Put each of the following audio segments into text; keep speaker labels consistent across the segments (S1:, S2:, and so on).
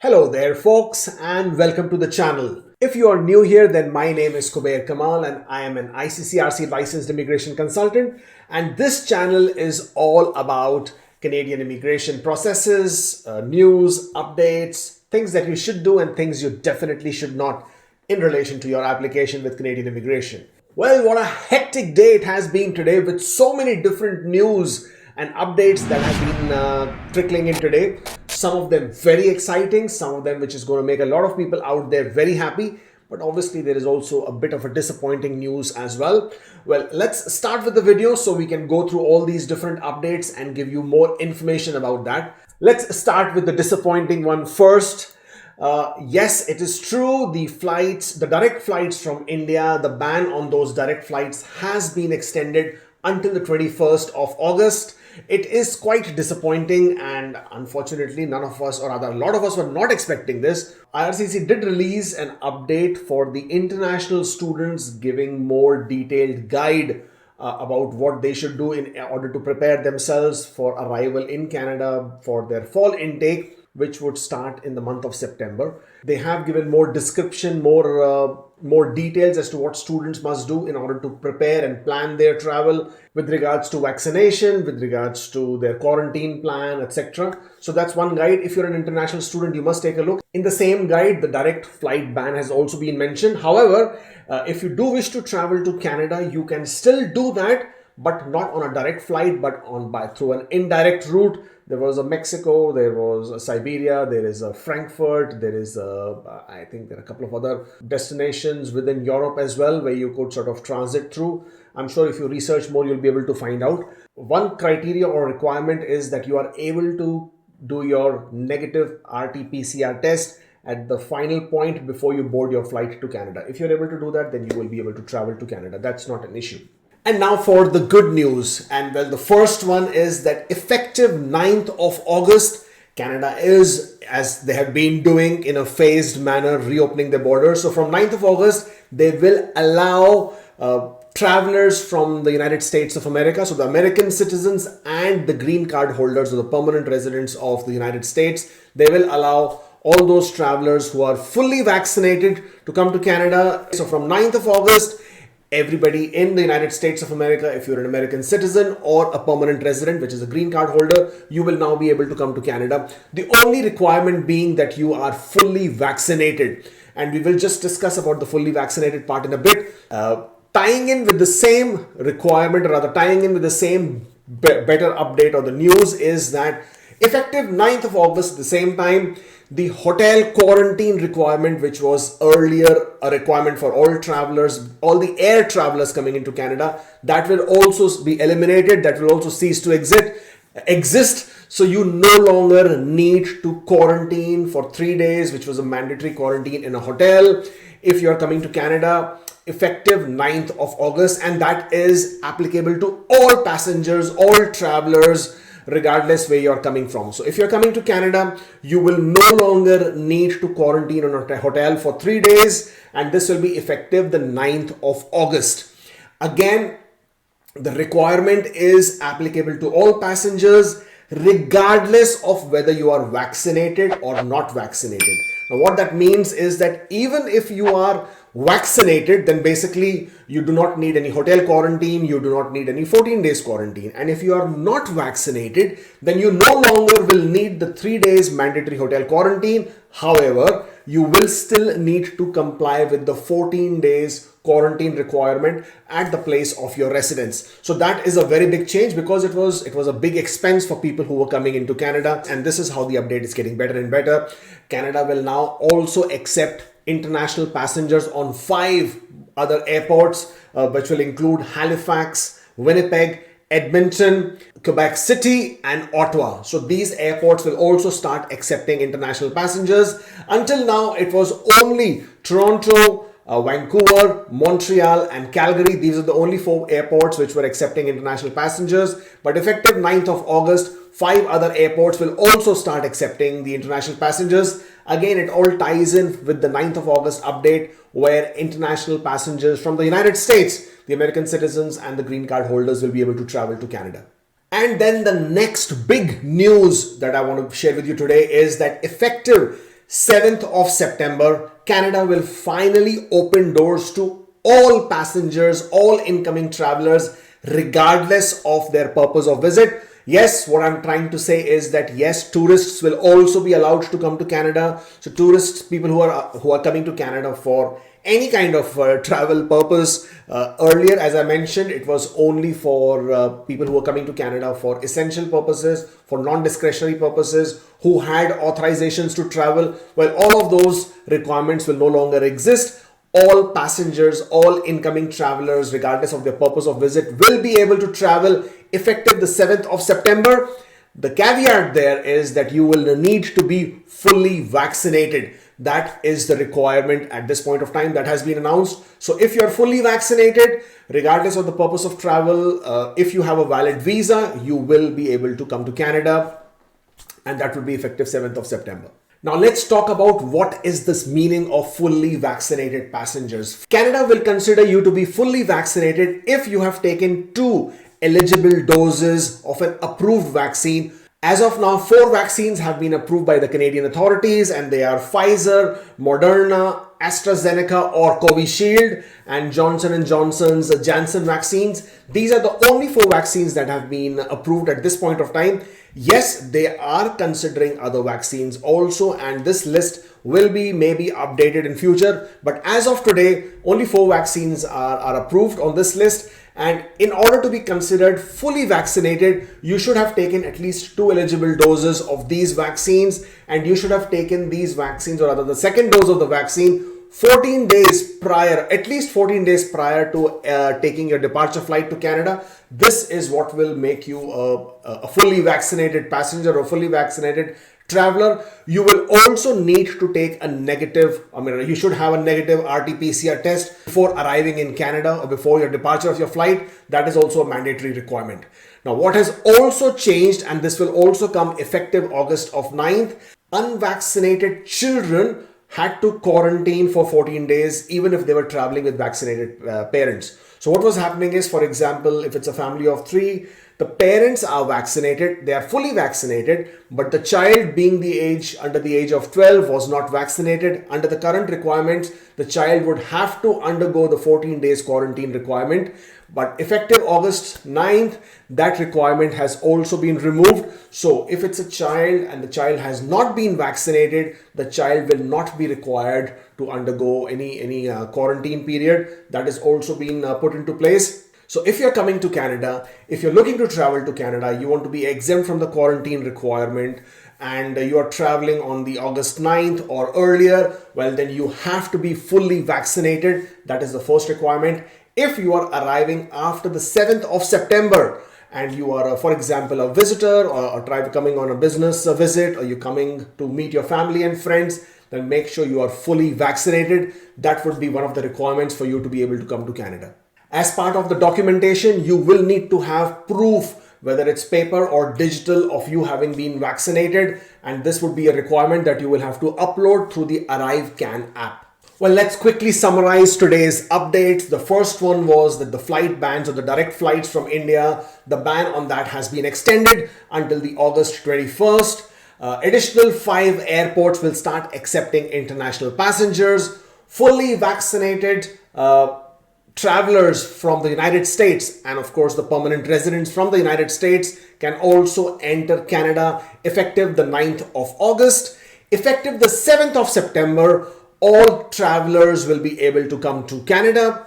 S1: Hello there folks and welcome to the channel. If you are new here, then my name is Kubeir Kamal and I am an ICCRC licensed immigration consultant, and this channel is all about Canadian immigration processes, news, updates, things that you should do and things you definitely should not in relation to your application with Canadian immigration. Well, what a hectic day it has been today with so many different news and updates that have been trickling in today. Some of them very exciting, some of them which is going to make a lot of people out there very happy. But obviously there is also a bit of a disappointing news as well. Well, let's start with the video so we can go through all these different updates and give you more information about that. Let's start with the disappointing one first. Yes, it is true. The direct flights from India, the ban on those direct flights has been extended until the 21st of August. It is quite disappointing, and unfortunately none of us, or rather a lot of us, were not expecting this. IRCC did release an update for the international students, giving more detailed guide about what they should do in order to prepare themselves for arrival in Canada for their fall intake, which would start in the month of September. They have given more description, more details as to what students must do in order to prepare and plan their travel with regards to vaccination, with regards to their quarantine plan, etc. So that's one guide. If you're an international student, you must take a look. In the same guide, the direct flight ban has also been mentioned. However, if you do wish to travel to Canada, you can still do that, but not on a direct flight, but through an indirect route. There was a Mexico, there was a Siberia, there is a Frankfurt, there is I think there are a couple of other destinations within Europe as well where you could sort of transit through. I'm sure if you research more, you'll be able to find out. One criteria or requirement is that you are able to do your negative RT-PCR test at the final point before you board your flight to Canada. If you're able to do that, then you will be able to travel to Canada. That's not an issue. And now for the good news. And well, the first one is that effective 9th of August, Canada is, as they have been doing in a phased manner, reopening their borders. So from 9th of August, they will allow travelers from the United States of America, so the American citizens and the green card holders or the permanent residents of the United States, they will allow all those travelers who are fully vaccinated to come to Canada. So from 9th of August, everybody in the United States of America, if you're an American citizen or a permanent resident, which is a green card holder, you will now be able to come to Canada. The only requirement being that you are fully vaccinated. And we will just discuss about the fully vaccinated part in a bit. Tying in with the same requirement, or rather tying in with the same better update or the news, is that effective 9th of August, at the same time, the hotel quarantine requirement, which was earlier a requirement for all travelers, all the air travelers coming into Canada, that will also be eliminated. That will also cease to exist. So you no longer need to quarantine for 3 days, which was a mandatory quarantine in a hotel, if you're coming to Canada, effective 9th of August. And that is applicable to all passengers, all travelers, regardless where you're coming from. So if you're coming to Canada, you will no longer need to quarantine in a hotel for 3 days, and this will be effective the 9th of August. Again, the requirement is applicable to all passengers regardless of whether you are vaccinated or not vaccinated. Now what that means is that even if you are vaccinated, then basically you do not need any hotel quarantine, you do not need any 14 days quarantine. And if you are not vaccinated, then you no longer will need the 3 days mandatory hotel quarantine. However, you will still need to comply with the 14 days quarantine requirement at the place of your residence. So that is a very big change, because it was a big expense for people who were coming into Canada, and this is how the update is getting better and better. Canada will now also accept international passengers on 5 other airports, which will include Halifax, Winnipeg, Edmonton, Quebec City, and Ottawa. So these airports will also start accepting international passengers. Until now, it was only Toronto, Vancouver, Montreal, and Calgary. These are the only 4 airports which were accepting international passengers. But effective 9th of August, 5 other airports will also start accepting the international passengers. Again, it all ties in with the 9th of August update, where international passengers from the United States, the American citizens and the green card holders, will be able to travel to Canada. And then the next big news that I want to share with you today is that effective 7th of September, Canada will finally open doors to all passengers, all incoming travelers, regardless of their purpose of visit. Yes, what I'm trying to say is that yes, tourists will also be allowed to come to Canada. So tourists, people who are coming to Canada for any kind of travel purpose. Earlier, as I mentioned, it was only for people who are coming to Canada for essential purposes, for non-discretionary purposes, who had authorizations to travel. Well, all of those requirements will no longer exist. All passengers, all incoming travelers, regardless of their purpose of visit, will be able to travel effective the 7th of September. The caveat there is that you will need to be fully vaccinated. That is the requirement at this point of time that has been announced. So if you're fully vaccinated, regardless of the purpose of travel, if you have a valid visa, you will be able to come to Canada, and that will be effective 7th of September. Now let's talk about what is this meaning of fully vaccinated passengers. Canada will consider you to be fully vaccinated if you have taken 2 eligible doses of an approved vaccine. As of now, 4 vaccines have been approved by the Canadian authorities, and they are Pfizer, Moderna, AstraZeneca or Covishield, and Johnson & Johnson's Janssen vaccines. These are the only 4 vaccines that have been approved at this point of time. Yes, they are considering other vaccines also, and this list will be maybe updated in future. But as of today, only 4 vaccines are approved on this list. And in order to be considered fully vaccinated, you should have taken at least 2 eligible doses of these vaccines, and you should have taken these vaccines, or rather the second dose of the vaccine, 14 days prior, at least 14 days prior to taking your departure flight to Canada. This is what will make you a fully vaccinated passenger or fully vaccinated traveler. You will also need to take a negative, you should have a negative RT-PCR test before arriving in Canada or before your departure of your flight. That is also a mandatory requirement. Now, what has also changed, and this will also come effective August of 9th, unvaccinated children had to quarantine for 14 days even if they were traveling with vaccinated parents. So what was happening is, for example, if it's a family of 3, the parents are vaccinated, they are fully vaccinated, but the child being under the age of 12 was not vaccinated. Under the current requirements, the child would have to undergo the 14 days quarantine requirement. But effective August 9th, that requirement has also been removed. So if it's a child and the child has not been vaccinated, the child will not be required to undergo any quarantine period. That has also been put into place. So if you're coming to Canada, if you're looking to travel to Canada, you want to be exempt from the quarantine requirement, and you are traveling on the August 9th or earlier, well, then you have to be fully vaccinated. That is the first requirement. If you are arriving after the 7th of September and you are, for example, a visitor or coming on a business visit, or you're coming to meet your family and friends, then make sure you are fully vaccinated. That would be one of the requirements for you to be able to come to Canada. As part of the documentation, you will need to have proof, whether it's paper or digital, of you having been vaccinated. And this would be a requirement that you will have to upload through the ArriveCAN app. Well, let's quickly summarize today's updates. The first one was that the flight bans, or the direct flights from India, the ban on that has been extended until the August 21st. Additional 5 airports will start accepting international passengers. Fully vaccinated travelers from the United States, and of course the permanent residents from the United States, can also enter Canada effective the 9th of August. Effective the 7th of September, all travelers will be able to come to Canada,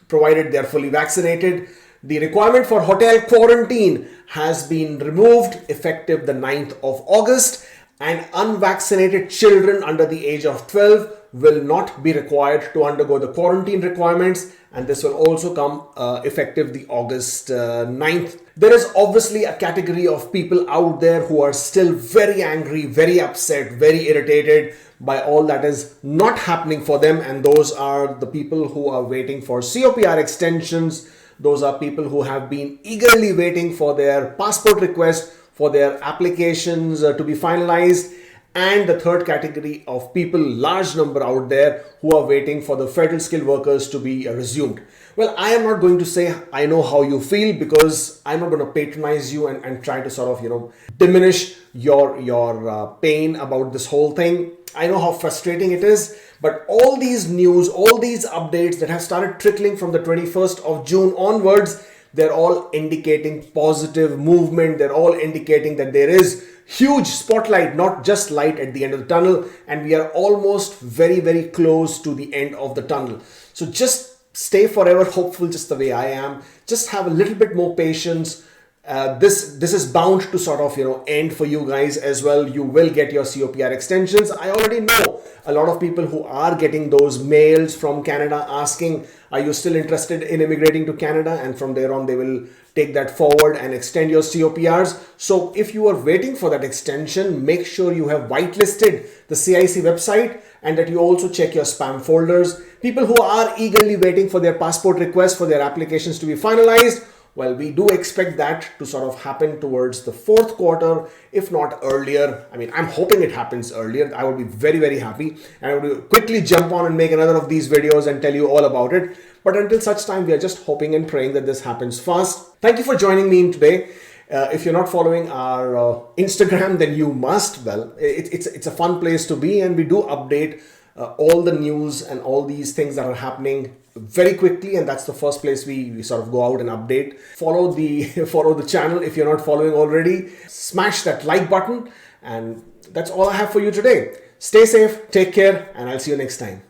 S1: provided they are fully vaccinated. The requirement for hotel quarantine has been removed effective the 9th of August, and unvaccinated children under the age of 12 will not be required to undergo the quarantine requirements, and this will also come effective the August 9th. There is obviously a category of people out there who are still very angry, very upset, very irritated by all that is not happening for them, and those are the people who are waiting for COPR extensions. Those are people who have been eagerly waiting for their passport request, for their applications to be finalized. and the third category of people, large number out there, who are waiting for the federal skilled workers to be resumed. Well, I am not going to say I know how you feel, because I'm not going to patronize you and try to sort of, diminish your pain about this whole thing. I know how frustrating it is, but all these news, all these updates that have started trickling from the 21st of June onwards, they're all indicating positive movement. They're all indicating that there is huge spotlight, not just light at the end of the tunnel, and we are almost very, very close to the end of the tunnel. So just stay forever hopeful, just the way I am. Just have a little bit more patience. This is bound to sort of end for you guys as well. You will get your COPR extensions. I already know a lot of people who are getting those mails from Canada asking, are you still interested in immigrating to Canada? And from there on, they will take that forward and extend your COPRs. So if you are waiting for that extension, make sure you have whitelisted the CIC website and that you also check your spam folders. People who are eagerly waiting for their passport requests, for their applications to be finalized, well, we do expect that to sort of happen towards the fourth quarter, if not earlier. I mean, I'm hoping it happens earlier. I would be very, very happy. And I would quickly jump on and make another of these videos and tell you all about it. But until such time, we are just hoping and praying that this happens fast. Thank you for joining me in today. If you're not following our Instagram, then you must. Well, it's a fun place to be, and we do update all the news and all these things that are happening very quickly, and that's the first place we sort of go out and update. Follow the channel if you're not following already. Smash that like button, and that's all I have for you today. Stay safe, take care, and I'll see you next time.